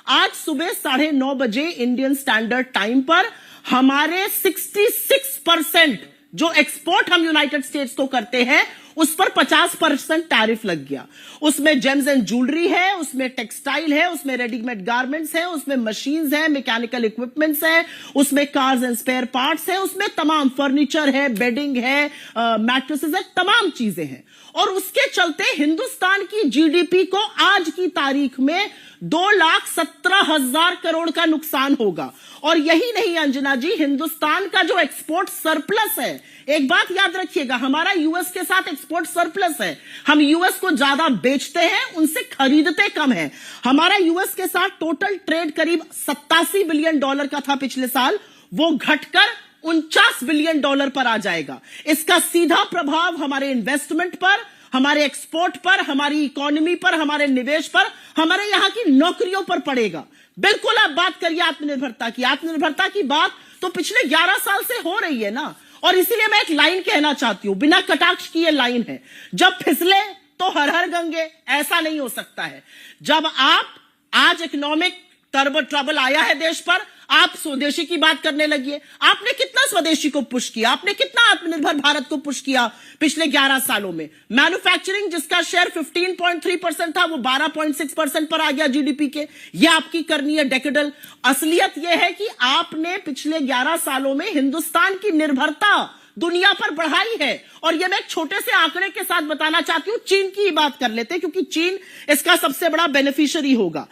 आज सुबह 9:30 बजे इंडियन स्टैंडर्ड टाइम पर हमारे 66% जो एक्सपोर्ट हम यूनाइटेड स्टेट्स को करते हैं उस पर 50% टैरिफ लग गया। उसमें जेम्स एंड ज्वेलरी है, उसमें टेक्सटाइल है, उसमें रेडीमेड गारमेंट्स है, उसमें मशीन्स है, मैकेनिकल इक्विपमेंट्स है, उसमें कार्स एंड स्पेयर पार्ट्स है, उसमें तमाम फर्नीचर है, बेडिंग है, मैट्रेसेस है, तमाम चीजें हैं। और उसके चलते हिंदुस्तान की जीडीपी को आज की तारीख में 2,17,000 करोड़ का नुकसान होगा। और यही नहीं अंजना जी, हिंदुस्तान का जो एक्सपोर्ट सरप्लस है, एक बात याद रखिएगा, हमारा यूएस के साथ एक्सपोर्ट सरप्लस है। हम यूएस को ज्यादा बेचते हैं, उनसे खरीदते कम है। हमारा यूएस के साथ टोटल ट्रेड करीब $87 बिलियन का था पिछले साल, वो घटकर $49 बिलियन पर आ जाएगा। इसका सीधा प्रभाव हमारे इन्वेस्टमेंट पर, हमारे एक्सपोर्ट पर, हमारी इकोनॉमी पर, हमारे निवेश पर, हमारे यहां की नौकरियों पर पड़ेगा। बिल्कुल आप बात करिए आत्मनिर्भरता की बात तो पिछले 11 साल से हो रही है ना। और इसीलिए मैं एक लाइन कहना चाहती हूं, बिना कटाक्ष की ये लाइन है, जब फिसले तो हर हर गंगे, ऐसा नहीं हो सकता है। जब आप आज इकोनॉमिक ट्रबल आया है देश पर, आप स्वदेशी की बात करने लगिए। आपने कितना स्वदेशी को पुश किया, आपने कितना आत्मनिर्भर भारत को पुश किया पिछले 11 सालों में। मैन्युफैक्चरिंग जिसका शेयर 15.3% था, वो 12.6% पर आ गया जीडीपी के। ये आपकी करनी है डेकेडल। असलियत यह है कि आपने पिछले 11 सालों में हिंदुस्तान की निर्भरता दुनिया पर बढ़ाई है। और यह मैं एक छोटे से आंकड़े के साथ बताना चाहती हूं। चीन की बात कर लेते हैं, क्योंकि चीन इसका सबसे बड़ा बेनिफिशियरी होगा।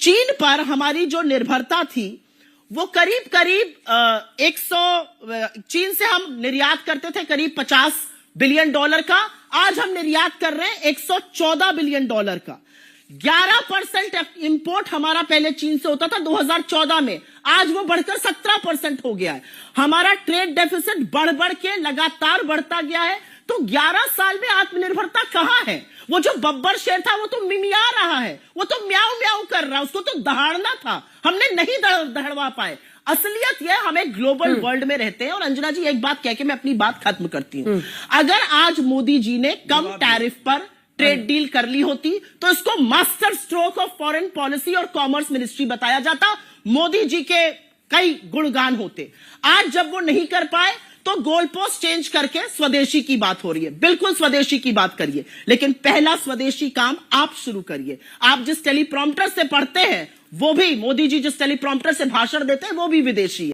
चीन पर हमारी जो निर्भरता थी वो करीब चीन से हम निर्यात करते थे करीब $50 बिलियन का। आज हम निर्यात कर रहे हैं $114 बिलियन का। 11% इंपोर्ट हमारा पहले चीन से होता था 2014 में, आज वो बढ़कर 17% हो गया है। हमारा ट्रेड डेफिसिट बढ़ के लगातार बढ़ता गया है। तो 11 साल में आत्मनिर्भरता कहां है? वो जो बब्बर शेर था वो तो मिमिया रहा है, वो तो म्याऊ म्याऊ कर रहा है, उसको तो दहाड़ना था, हमने नहीं दहड़वा पाए। असलियत यह, हमें ग्लोबल वर्ल्ड में रहते हैं। और अंजना जी एक बात कह के मैं अपनी बात खत्म करती हूं। अगर आज मोदी जी ने कम टैरिफ पर ट्रेड डील कर ली होती तो इसको master stroke of foreign policy और कॉमर्स मिनिस्ट्री बताया जाता, मोदी जी के कई गुणगान होते। आज जब वो नहीं कर पाए तो गोल पोस्ट चेंज करके स्वदेशी की बात हो रही है। बिल्कुल स्वदेशी की बात करिए, लेकिन पहला स्वदेशी काम आप शुरू करिए। आप जिस टेलीप्रॉम्प्टर से पढ़ते हैं वो भी, मोदी जी जिस टेलीप्रॉम्प्टर से भाषण देते हैं वो भी विदेशी है।